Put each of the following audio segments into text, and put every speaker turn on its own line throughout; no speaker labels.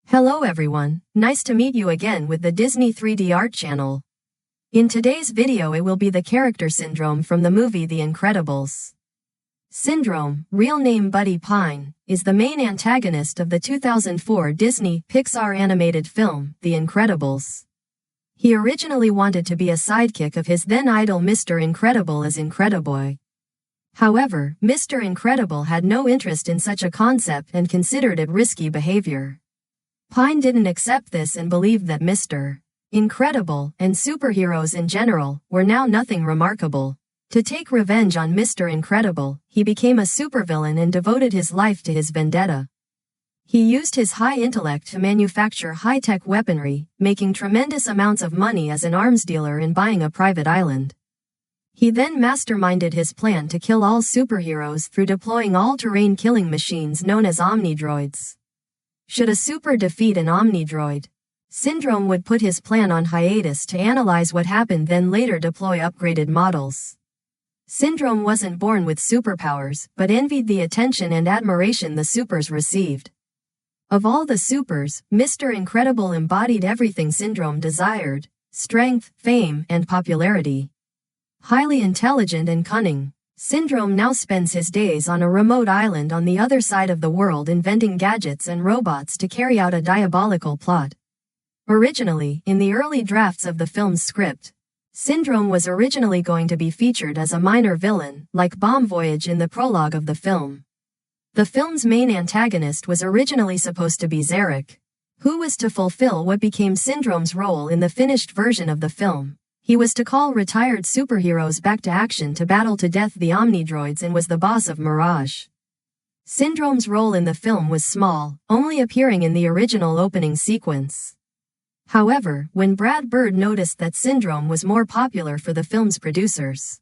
Hello everyone, nice to meet you again with the Disney 3D Art channel. In today's video it will be the character Syndrome from the movie The Incredibles. Syndrome, real name Buddy Pine, is the main antagonist of the 2004 Disney Pixar animated film, The Incredibles. He originally wanted to be a sidekick of his then idol Mr. Incredible as Incrediboy. However, Mr. Incredible had no interest in such a concept and considered it risky behavior. Pine didn't accept this and believed that Mr. Incredible and superheroes in general were now nothing remarkable. To take revenge on Mr. Incredible, he became a supervillain and devoted his life to his vendetta. He used his high intellect to manufacture high-tech weaponry, making tremendous amounts of money as an arms dealer and buying a private island. He then masterminded his plan to kill all superheroes through deploying all-terrain killing machines known as Omnidroids. Should a super defeat an Omnidroid, Syndrome would put his plan on hiatus to analyze what happened, then later deploy upgraded models. Syndrome wasn't born with superpowers, but envied the attention and admiration the supers received. Of all the supers, Mr. Incredible embodied everything Syndrome desired: strength, fame, and popularity. Highly intelligent and cunning, Syndrome now spends his days on a remote island on the other side of the world inventing gadgets and robots to carry out a diabolical plot. Originally, in the early drafts of the film's script, Syndrome was originally going to be featured as a minor villain, like Bomb Voyage in the prologue of the film. The film's main antagonist was originally supposed to be Zarek, who was to fulfill what became Syndrome's role in the finished version of the film. He was to call retired superheroes back to action to battle to death the Omnidroids and was the boss of Mirage. Syndrome's role in the film was small, only appearing in the original opening sequence. However, when Brad Bird noticed that Syndrome was more popular for the film's producers,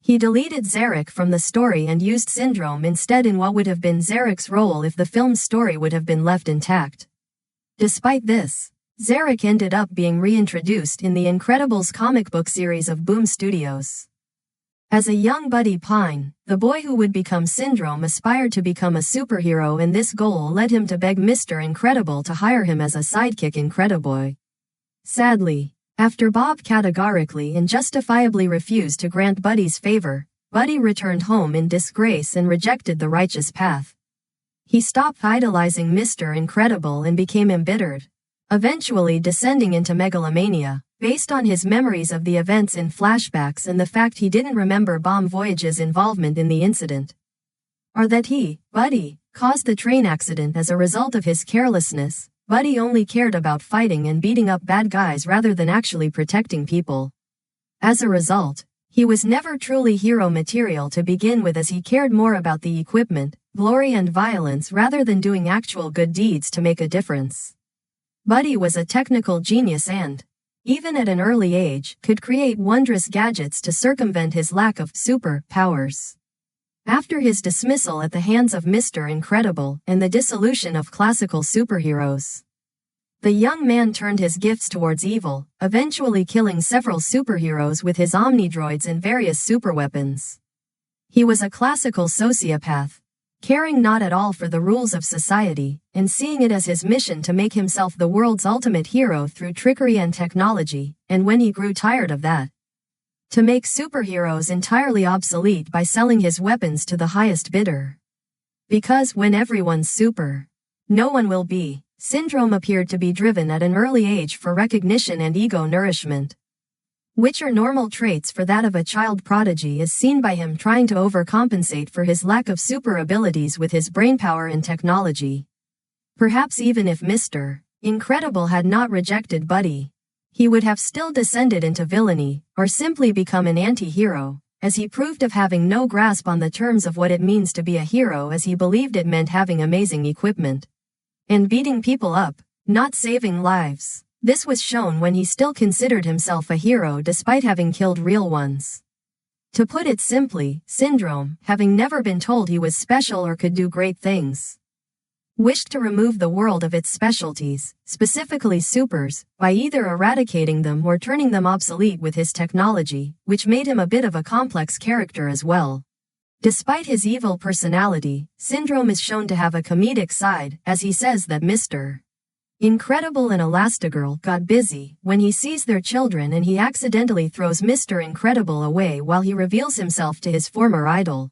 he deleted Zarek from the story and used Syndrome instead in what would have been Zarek's role if the film's story would have been left intact. Despite this, Zarek ended up being reintroduced in the Incredibles comic book series of Boom Studios. As a young Buddy Pine, the boy who would become Syndrome aspired to become a superhero, and this goal led him to beg Mr. Incredible to hire him as a sidekick Incrediboy. Sadly, after Bob categorically and justifiably refused to grant Buddy's favor, Buddy returned home in disgrace and rejected the righteous path. He stopped idolizing Mr. Incredible and became embittered, eventually descending into megalomania, based on his memories of the events in flashbacks and the fact he didn't remember Bomb Voyage's involvement in the incident. Or that he, Buddy, caused the train accident as a result of his carelessness. Buddy only cared about fighting and beating up bad guys rather than actually protecting people. As a result, he was never truly hero material to begin with, as he cared more about the equipment, glory and violence rather than doing actual good deeds to make a difference. Buddy was a technical genius and, even at an early age, could create wondrous gadgets to circumvent his lack of super powers. After his dismissal at the hands of Mr. Incredible and the dissolution of classical superheroes, the young man turned his gifts towards evil, eventually killing several superheroes with his Omnidroids and various superweapons. He was a classical sociopath, caring not at all for the rules of society, and seeing it as his mission to make himself the world's ultimate hero through trickery and technology, and when he grew tired of that, to make superheroes entirely obsolete by selling his weapons to the highest bidder. Because when everyone's super, no one will be. Syndrome appeared to be driven at an early age for recognition and ego nourishment, which are normal traits for that of a child prodigy, as seen by him trying to overcompensate for his lack of super abilities with his brainpower and technology. Perhaps even if Mr. Incredible had not rejected Buddy, he would have still descended into villainy, or simply become an anti-hero, as he proved of having no grasp on the terms of what it means to be a hero, as he believed it meant having amazing equipment and beating people up, not saving lives. This was shown when he still considered himself a hero despite having killed real ones. To put it simply, Syndrome, having never been told he was special or could do great things, wished to remove the world of its specialties, specifically supers, by either eradicating them or turning them obsolete with his technology, which made him a bit of a complex character as well. Despite his evil personality, Syndrome is shown to have a comedic side, as he says that Mr. Incredible and Elastigirl got busy when he sees their children and he accidentally throws Mr. Incredible away while he reveals himself to his former idol.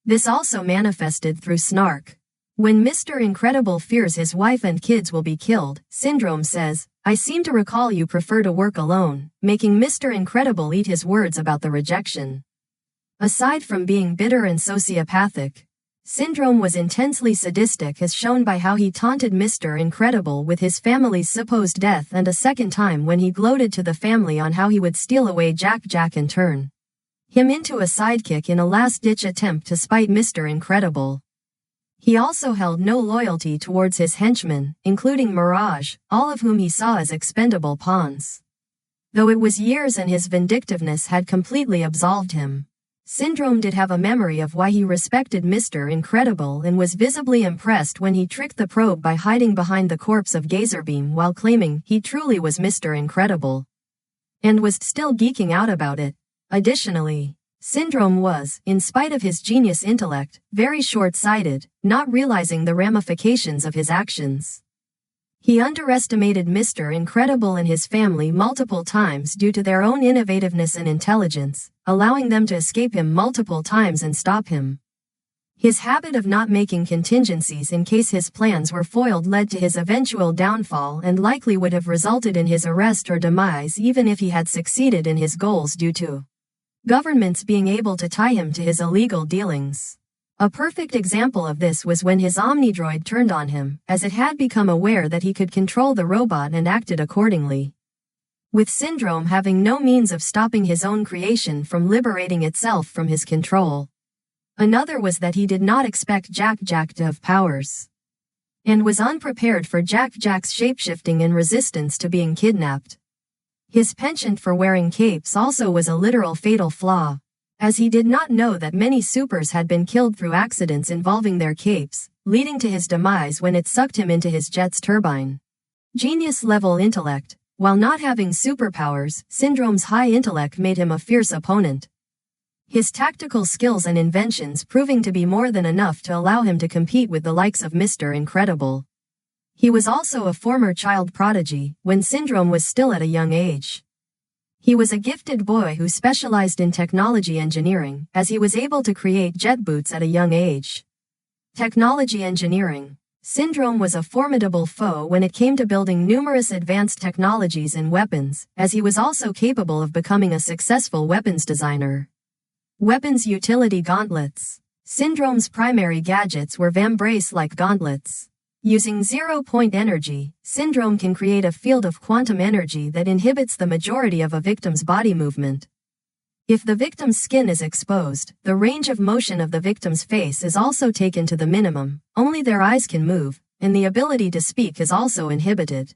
This also manifested through snark. When Mr. Incredible fears his wife and kids will be killed, Syndrome says, "I seem to recall you prefer to work alone," making Mr. Incredible eat his words about the rejection. Aside from being bitter and sociopathic, Syndrome was intensely sadistic as shown by how he taunted Mr. Incredible with his family's supposed death and a second time when he gloated to the family on how he would steal away Jack and turn him into a sidekick in a last-ditch attempt to spite Mr. Incredible. He also held no loyalty towards his henchmen, including Mirage, all of whom he saw as expendable pawns. Though it was years and his vindictiveness had completely absolved him, Syndrome did have a memory of why he respected Mr. Incredible and was visibly impressed when he tricked the probe by hiding behind the corpse of Gazerbeam while claiming he truly was Mr. Incredible, and was still geeking out about it. Additionally, Syndrome was, in spite of his genius intellect, very short-sighted, not realizing the ramifications of his actions. He underestimated Mr. Incredible and his family multiple times due to their own innovativeness and intelligence, allowing them to escape him multiple times and stop him. His habit of not making contingencies in case his plans were foiled led to his eventual downfall and likely would have resulted in his arrest or demise even if he had succeeded in his goals due to governments being able to tie him to his illegal dealings. A perfect example of this was when his Omnidroid turned on him, as it had become aware that he could control the robot and acted accordingly. With Syndrome having no means of stopping his own creation from liberating itself from his control. Another was that he did not expect Jack to have powers, and was unprepared for Jack's shapeshifting and resistance to being kidnapped. His penchant for wearing capes also was a literal fatal flaw, as he did not know that many supers had been killed through accidents involving their capes, leading to his demise when it sucked him into his jet's turbine. Genius-level intellect. While not having superpowers, Syndrome's high intellect made him a fierce opponent. His tactical skills and inventions proving to be more than enough to allow him to compete with the likes of Mr. Incredible. He was also a former child prodigy when Syndrome was still at a young age. He was a gifted boy who specialized in technology engineering, as he was able to create jet boots at a young age. Technology engineering. Syndrome was a formidable foe when it came to building numerous advanced technologies and weapons, as he was also capable of becoming a successful weapons designer. Weapons utility gauntlets. Syndrome's primary gadgets were Vambrace-like gauntlets. Using zero-point energy, Syndrome can create a field of quantum energy that inhibits the majority of a victim's body movement. If the victim's skin is exposed, the range of motion of the victim's face is also taken to the minimum, only their eyes can move, and the ability to speak is also inhibited.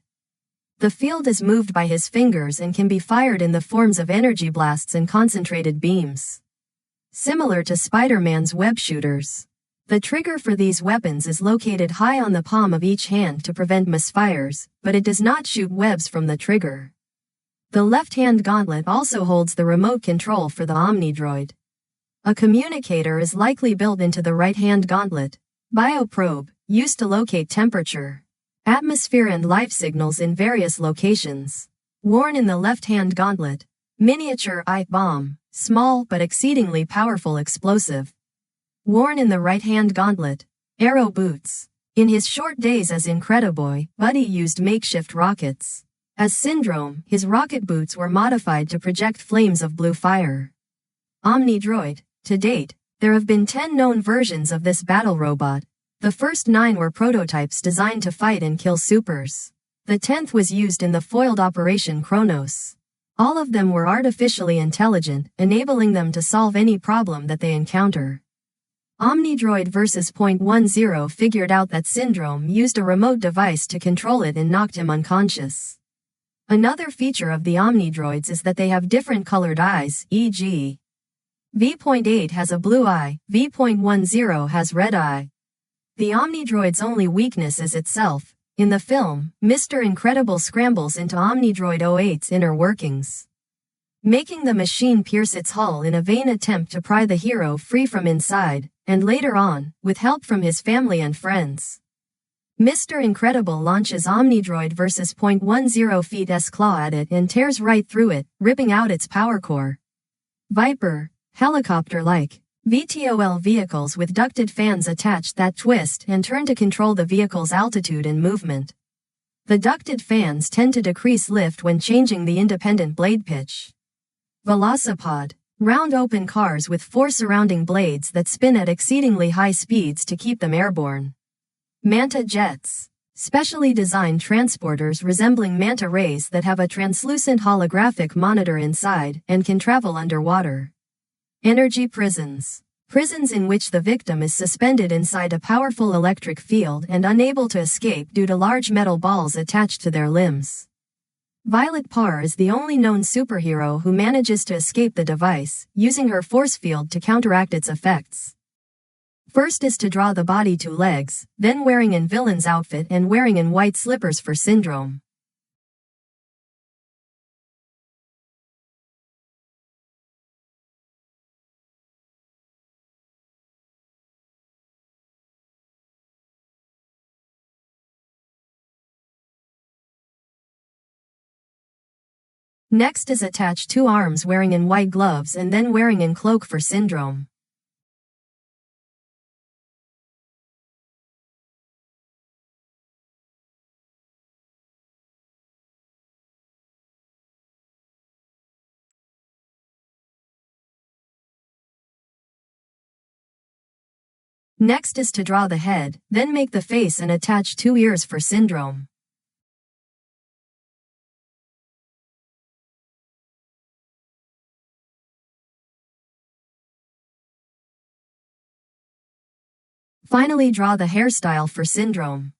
The field is moved by his fingers and can be fired in the forms of energy blasts and concentrated beams, similar to Spider-Man's web shooters. The trigger for these weapons is located high on the palm of each hand to prevent misfires, but it does not shoot webs from the trigger. The left-hand gauntlet also holds the remote control for the Omnidroid. A communicator is likely built into the right-hand gauntlet. Bioprobe, used to locate temperature, atmosphere and life signals in various locations. Worn in the left-hand gauntlet. Miniature eye bomb, small but exceedingly powerful explosive. Worn in the right-hand gauntlet. Aero boots. In his short days as Incrediboy, Buddy used makeshift rockets. As Syndrome, his rocket boots were modified to project flames of blue fire. Omnidroid. To date, there have been 10 known versions of this battle robot. The first 9 were prototypes designed to fight and kill supers. The 10th was used in the foiled Operation Kronos. All of them were artificially intelligent, enabling them to solve any problem that they encounter. Omnidroid vs. .10 figured out that Syndrome used a remote device to control it and knocked him unconscious. Another feature of the Omnidroids is that they have different colored eyes, e.g. V.8 has a blue eye, V.10 has red eye. The Omnidroid's only weakness is itself. In the film, Mr. Incredible scrambles into Omnidroid 08's inner workings, making the machine pierce its hull in a vain attempt to pry the hero free from inside, and later on, with help from his family and friends. Mr. Incredible launches Omnidroid versus .10 feet's claw at it and tears right through it, ripping out its power core. Viper, helicopter-like, VTOL vehicles with ducted fans attached that twist and turn to control the vehicle's altitude and movement. The ducted fans tend to decrease lift when changing the independent blade pitch. Velocipod, round open cars with 4 surrounding blades that spin at exceedingly high speeds to keep them airborne. Manta jets, specially designed transporters resembling manta rays that have a translucent holographic monitor inside and can travel underwater. Energy prisons, prisons in which the victim is suspended inside a powerful electric field and unable to escape due to large metal balls attached to their limbs. Violet Parr is the only known superhero who manages to escape the device, using her force field to counteract its effects. First is to draw the body 2 legs, then wearing in villain's outfit and wearing in white slippers for Syndrome. Next is attach 2 arms wearing in white gloves and then wearing in cloak for Syndrome. Next is to draw the head, then make the face and attach 2 ears for Syndrome. Finally, draw the hairstyle for Syndrome.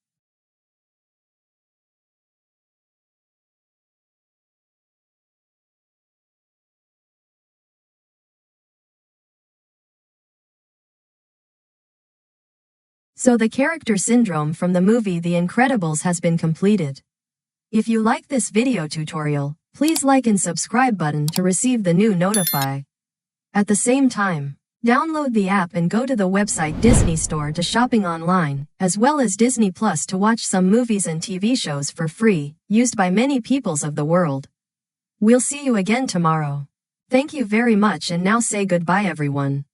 So the character Syndrome from the movie The Incredibles has been completed. If you like this video tutorial, please like and subscribe button to receive the new notify. At the same time, download the app and go to the website DisneyStore to shopping online, as well as Disney Plus to watch some movies and TV shows for free, used by many peoples of the world. We'll see you again tomorrow. Thank you very much and now say goodbye everyone.